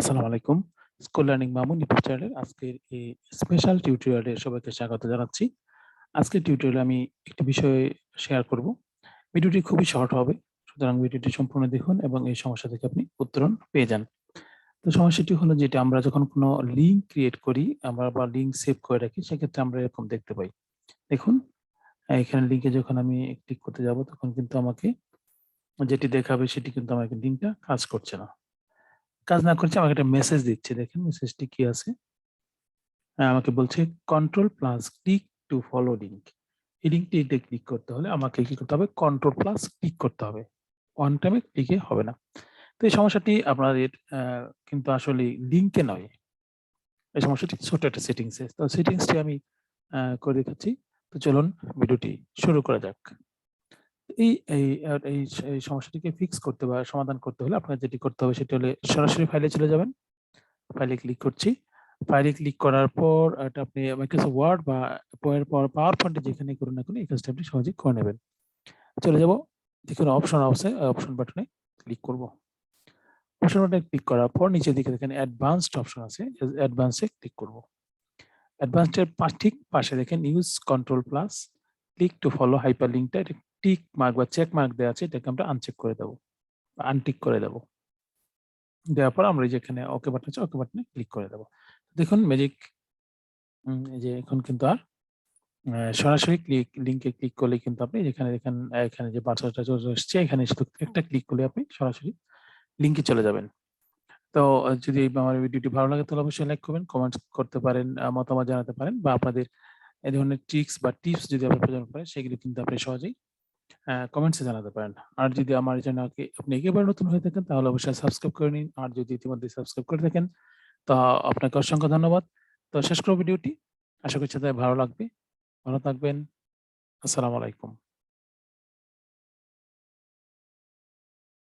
আসসালামু আলাইকুম। School learning Mamun YouTube চ্যানেলের আজকের এই স্পেশাল টিউটোরিয়ালে সবাইকে স্বাগত জানাচ্ছি। আজকের টিউটোরিয়ালে আমি একটি বিষয় শেয়ার করব। ভিডিওটি খুবই শর্ট হবে। সুতরাং ভিডিওটি সম্পূর্ণ দেখুন এবং এই সমস্যা থেকে আপনি উত্তরণ পেয়ে যান। তো সমস্যাটি হলো যেটা আমরা যখন কোনো লিঙ্ক ক্রিয়েট করি বা লিঙ্ক সেভ করে রাখি সেক্ষেত্রে আমরা এরকম দেখতে পাই। দেখুন এখানে লিঙ্কে যখন আমি ক্লিক করতে যাব তখন কিন্তু আমাকে যেটি দেখাবে সেটি কিন্তু আমাকে লিঙ্কটা কাজ করছে না। কাজ না করছে আমাকে একটা মেসেজ দিচ্ছে। দেখেন মেসেজটি কি আছে? আমাকে বলছে control plus click to follow link. এই লিঙ্কটিতে ক্লিক করতে হলে আমাকে কি করতে হবে? কন্ট্রোল প্লাস ক্লিক করতে হবে। ওয়ান টাইমে ক্লিকে হবে না। তো এই সমস্যাটি আপনাদের কিন্তু আসলে লিঙ্কে নয়। এই সমস্যাটি ছোট একটা সেটিংসে। তো সেটিংসটি আমি করে দেখাচ্ছি। তো চলুন ভিডিওটি শুরু করা যাক। এই এই আ এই এই সমস্যাটিকে ফিক্স করতে বা সমাধান করতে হলে আপনার যেটি করতে হবে সেটি হলে সরাসরি ফাইলে চলে যাবেন। ফাইলে ক্লিক করছি। ফাইলে ক্লিক করার পর এটা আপনি মাইক্রোসফট ওয়ার্ড বা পাওয়ার পয়েন্টে যেখানে করুন না কেন এই কাজটা আপনি সহজেই করে নেবেন। চলে যাব। যেখানে অপশন আছে অপশন বাটনে ক্লিক করব। অপশন বাটনে ক্লিক করার পর নিচের দিকে দেখেন অ্যাডভান্সড অপশন আছে। অ্যাডভান্স এ ক্লিক করব। অ্যাডভান্সড এর ঠিক পাশে দেখেন use control plus click to follow হাইপারলিংকটা এটা টিক মার্ক বা চেক মার্ক দেওয়া আছে এটাকে আমরা আনচেক করে দেব। আনটিক করে দেব। দেওয়ার পর আমরা যেখানে ওকে বাটন আছে ওকে বাটনে ক্লিক করে দেব। দেখুন ম্যাজিক এই যে এখন কিন্তু আর সরাসরি লিংকে ক্লিক করলে কিন্তু আপনি যেখানে দেখেন এখানে যে বার্তাটা চলে এসছে এখানে শুধু একটা ক্লিক করলে আপনি সরাসরি লিংকে চলে যাবেন। তো যদি আমার ভিডিওটি ভালো লাগে তাহলে অবশ্যই লাইক করবেন, কমেন্টস করতে পারেন, মতামত জানাতে পারেন বা আপনাদের এই ধরনের ট্রিক্স বা টিপস যদি আপনার প্রয়োজন পড়ে সেগুলো কিন্তু আপনি সহজেই কমেন্টসে জানাতে পারেন। আর যদি আমার এই চ্যানেলকে আপনি একেবারে নতুন হয়ে থাকেন তাহলে অবশ্যই সাবস্ক্রাইব করে নিন। আর যদি ইতিমধ্যে সাবস্ক্রাইব করে থাকেন তো আপনাকে অসংখ্য ধন্যবাদ। তো শেষ করব ভিডিওটি। আশা করছি তাদের ভালো লাগবে। ভালো থাকবেন। আসসালামু আলাইকুম।